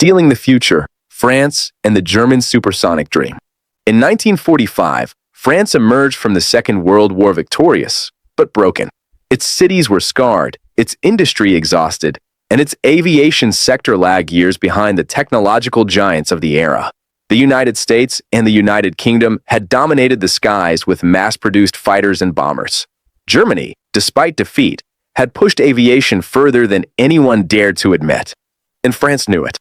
Stealing the Future, France and the German Supersonic Dream. In 1945, France emerged from the Second World War victorious, but broken. Its cities were scarred, its industry exhausted, and its aviation sector lagged years behind the technological giants of the era. The United States and the United Kingdom had dominated the skies with mass-produced fighters and bombers. Germany, despite defeat, had pushed aviation further than anyone dared to admit. And France knew it.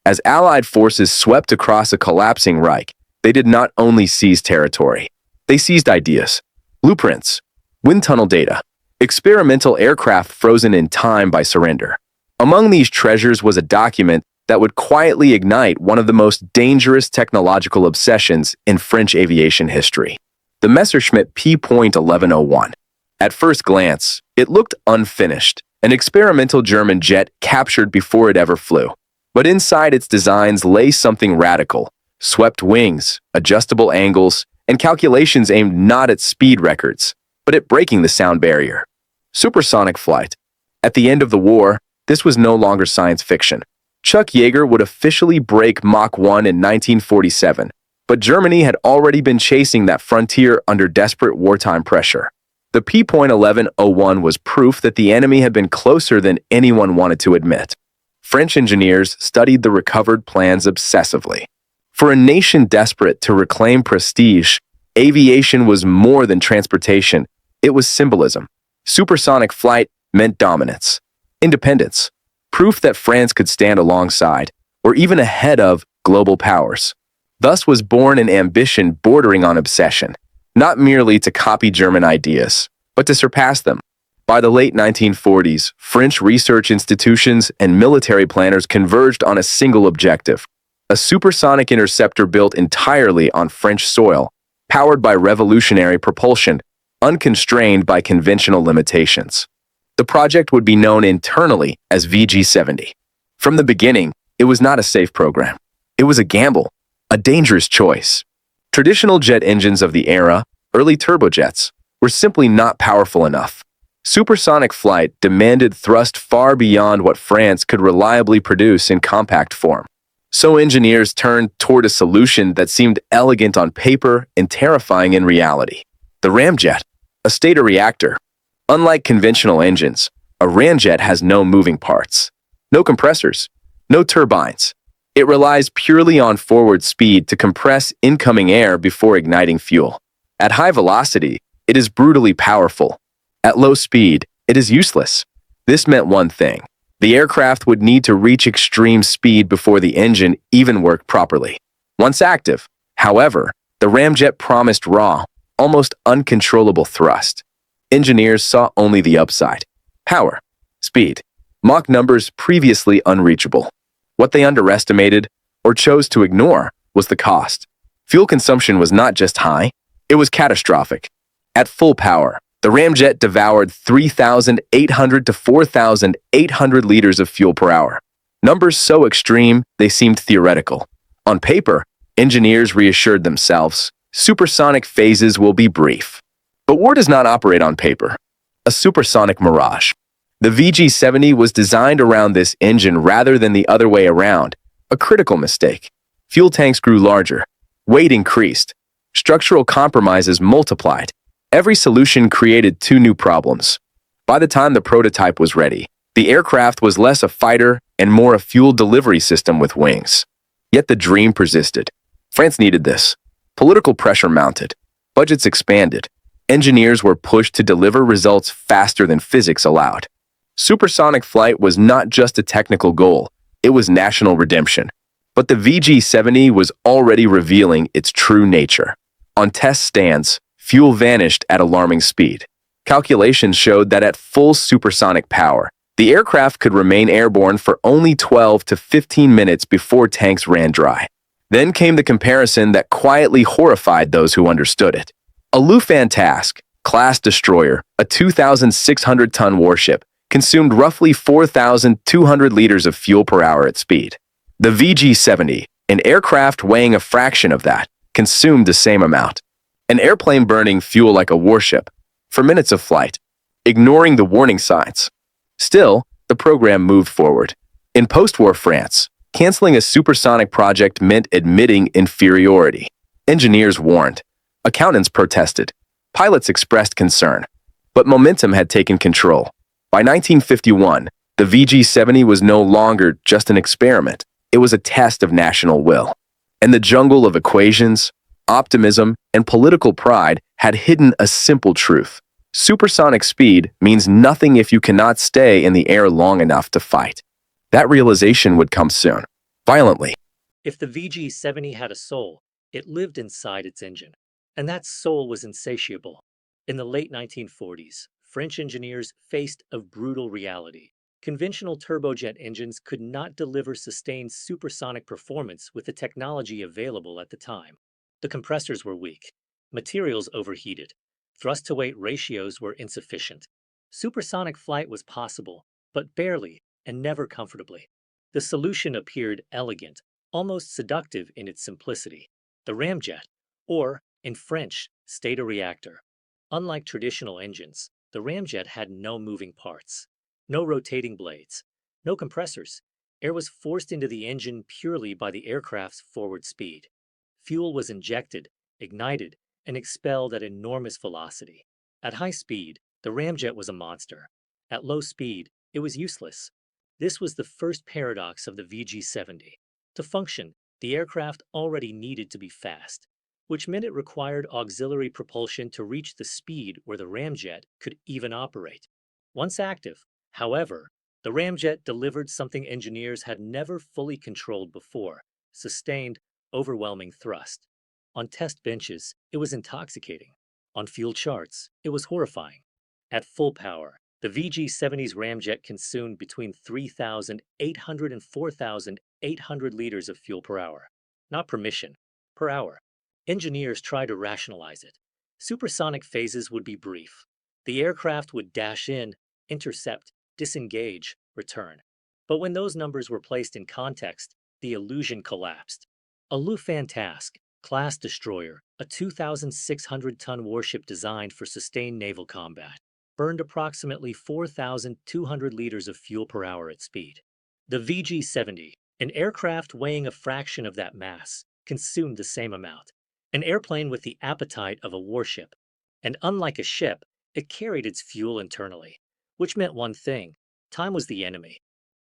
As Allied forces swept across a collapsing Reich, they did not only seize territory. They seized ideas, blueprints, wind tunnel data, experimental aircraft frozen in time by surrender. Among these treasures was a document that would quietly ignite one of the most dangerous technological obsessions in French aviation history, the Messerschmitt P.1101. At first glance, it looked unfinished, an experimental German jet captured before it ever flew. But inside its designs lay something radical: swept wings, adjustable angles, and calculations aimed not at speed records, but at breaking the sound barrier. Supersonic flight. At the end of the war, this was no longer science fiction. Chuck Yeager would officially break Mach 1 in 1947, but Germany had already been chasing that frontier under desperate wartime pressure. The P.1101 was proof that the enemy had been closer than anyone wanted to admit. French engineers studied the recovered plans obsessively. For a nation desperate to reclaim prestige, aviation was more than transportation. It was symbolism. Supersonic flight meant dominance, independence, proof that France could stand alongside, or even ahead of, global powers. Thus was born an ambition bordering on obsession, not merely to copy German ideas, but to surpass them. By the late 1940s, French research institutions and military planners converged on a single objective: a supersonic interceptor built entirely on French soil, powered by revolutionary propulsion, unconstrained by conventional limitations. The project would be known internally as VG-70. From the beginning, it was not a safe program. It was a gamble, a dangerous choice. Traditional jet engines of the era, early turbojets, were simply not powerful enough. Supersonic flight demanded thrust far beyond what France could reliably produce in compact form. So engineers turned toward a solution that seemed elegant on paper and terrifying in reality: the ramjet, a stator reactor. Unlike conventional engines, a ramjet has no moving parts, no compressors, no turbines. It relies purely on forward speed to compress incoming air before igniting fuel. At high velocity, it is brutally powerful. At low speed, it is useless. This meant one thing: the aircraft would need to reach extreme speed before the engine even worked properly. Once active, however, the ramjet promised raw, almost uncontrollable thrust. Engineers saw only the upside: power, speed, Mach numbers previously unreachable. What they underestimated, or chose to ignore, was the cost. Fuel consumption was not just high, it was catastrophic. At full power, the ramjet devoured 3,800 to 4,800 liters of fuel per hour. Numbers so extreme, they seemed theoretical. On paper, engineers reassured themselves: supersonic phases will be brief. But war does not operate on paper. A supersonic mirage. The VG-70 was designed around this engine rather than the other way around, a critical mistake. Fuel tanks grew larger, weight increased, structural compromises multiplied. Every solution created two new problems. By the time the prototype was ready, the aircraft was less a fighter and more a fuel delivery system with wings. Yet the dream persisted. France needed this. Political pressure mounted. Budgets expanded. Engineers were pushed to deliver results faster than physics allowed. Supersonic flight was not just a technical goal, it was national redemption. But the VG-70 was already revealing its true nature. On test stands, fuel vanished at alarming speed. Calculations showed that at full supersonic power, the aircraft could remain airborne for only 12 to 15 minutes before tanks ran dry. Then came the comparison that quietly horrified those who understood it. A Lufthansa class destroyer, a 2,600-ton warship, consumed roughly 4,200 liters of fuel per hour at speed. The VG-70, an aircraft weighing a fraction of that, consumed the same amount. An airplane burning fuel like a warship, for minutes of flight, ignoring the warning signs. Still, the program moved forward. In post-war France, Canceling a supersonic project meant admitting inferiority. Engineers warned. Accountants protested. Pilots expressed concern. But momentum had taken control. By 1951, the VG-70 was no longer just an experiment. It was a test of national will. And the jungle of equations, optimism, and political pride had hidden a simple truth. Supersonic speed means nothing if you cannot stay in the air long enough to fight. That realization would come soon, violently. If the VG-70 had a soul, it lived inside its engine, and that soul was insatiable. In the late 1940s, French engineers faced a brutal reality. Conventional turbojet engines could not deliver sustained supersonic performance with the technology available at the time. The compressors were weak, materials overheated, thrust-to-weight ratios were insufficient. Supersonic flight was possible, but barely and never comfortably. The solution appeared elegant, almost seductive in its simplicity. The ramjet, or, in French, stator-reactor. Unlike traditional engines, the ramjet had no moving parts, no rotating blades, no compressors. Air was forced into the engine purely by the aircraft's forward speed. Fuel was injected, ignited, and expelled at enormous velocity. At high speed, the ramjet was a monster. At low speed, it was useless. This was the first paradox of the VG-70. To function, the aircraft already needed to be fast, which meant it required auxiliary propulsion to reach the speed where the ramjet could even operate. Once active, however, the ramjet delivered something engineers had never fully controlled before: sustained, overwhelming thrust. On test benches, it was intoxicating. On fuel charts, it was horrifying. At full power, the VG-70's ramjet consumed between 3,800 and 4,800 liters of fuel per hour. Not per mission, per hour. Engineers tried to rationalize it. Supersonic phases would be brief. The aircraft would dash in, intercept, disengage, return. But when those numbers were placed in context, the illusion collapsed. A Lufthansa class destroyer, a 2,600-ton warship designed for sustained naval combat, burned approximately 4,200 liters of fuel per hour at speed. The VG-70, an aircraft weighing a fraction of that mass, consumed the same amount. An airplane with the appetite of a warship. And unlike a ship, it carried its fuel internally, which meant one thing: time was the enemy.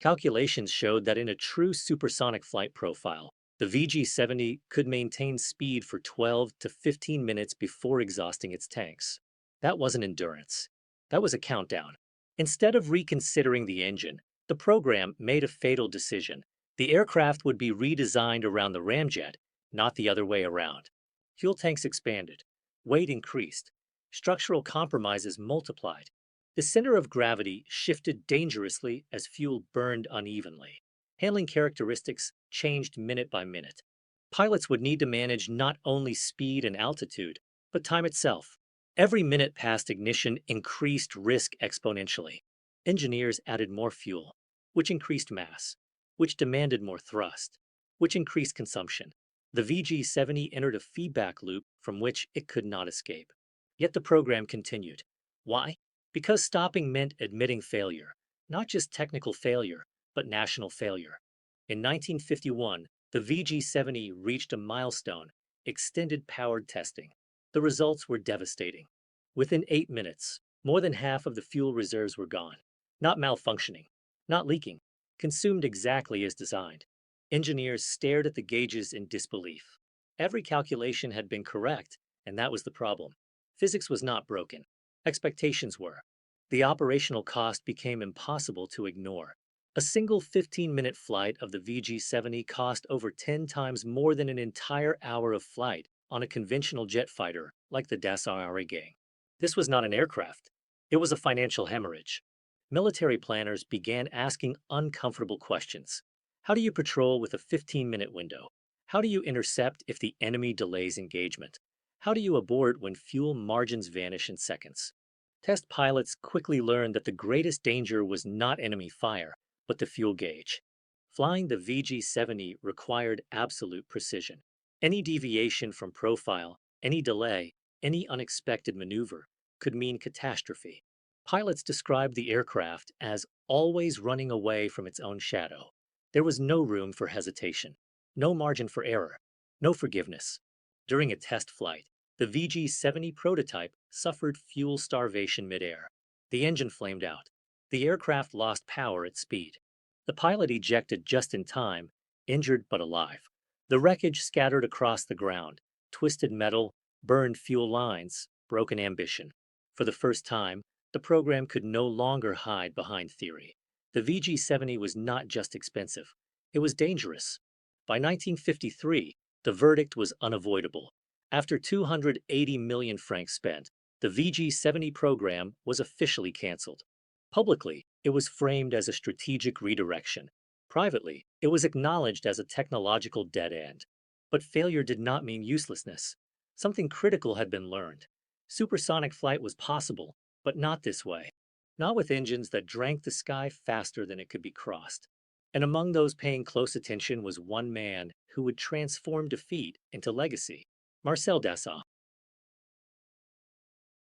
Calculations showed that in a true supersonic flight profile, the VG-70 could maintain speed for 12 to 15 minutes before exhausting its tanks. That wasn't endurance. That was a countdown. Instead of reconsidering the engine, the program made a fatal decision. The aircraft would be redesigned around the ramjet, not the other way around. Fuel tanks expanded. Weight increased. Structural compromises multiplied. The center of gravity shifted dangerously as fuel burned unevenly. Handling characteristics changed minute by minute. Pilots would need to manage not only speed and altitude, but time itself. Every minute past ignition increased risk exponentially. Engineers added more fuel, which increased mass, which demanded more thrust, which increased consumption. The VG-70 entered a feedback loop from which it could not escape. Yet the program continued. Why? Because stopping meant admitting failure, not just technical failure, but national failure. In 1951, the VG-70 reached a milestone: extended powered testing. The results were devastating. Within 8 minutes, more than half of the fuel reserves were gone. Not malfunctioning, not leaking, consumed exactly as designed. Engineers stared at the gauges in disbelief. Every calculation had been correct, and that was the problem. Physics was not broken. Expectations were. The operational cost became impossible to ignore. A single 15-minute flight of the VG-70 cost over 10 times more than an entire hour of flight on a conventional jet fighter like the Dassault Gang. This was not an aircraft. It was a financial hemorrhage. Military planners began asking uncomfortable questions. How do you patrol with a 15-minute window? How do you intercept if the enemy delays engagement? How do you abort when fuel margins vanish in seconds? Test pilots quickly learned that the greatest danger was not enemy fire, but the fuel gauge. Flying the VG-70 required absolute precision. Any deviation from profile, any delay, any unexpected maneuver could mean catastrophe. Pilots described the aircraft as always running away from its own shadow. There was no room for hesitation, no margin for error, no forgiveness. During a test flight, the VG-70 prototype suffered fuel starvation midair. The engine flamed out. The aircraft lost power at speed. The pilot ejected just in time, injured but alive. The wreckage scattered across the ground, twisted metal, burned fuel lines, broken ambition. For the first time, the program could no longer hide behind theory. The VG-70 was not just expensive, it was dangerous. By 1953, the verdict was unavoidable. After 280 million francs spent, the VG-70 program was officially cancelled. Publicly, it was framed as a strategic redirection. Privately, it was acknowledged as a technological dead end. But failure did not mean uselessness. Something critical had been learned. Supersonic flight was possible, but not this way. Not with engines that drank the sky faster than it could be crossed. And among those paying close attention was one man who would transform defeat into legacy. Marcel Dassault.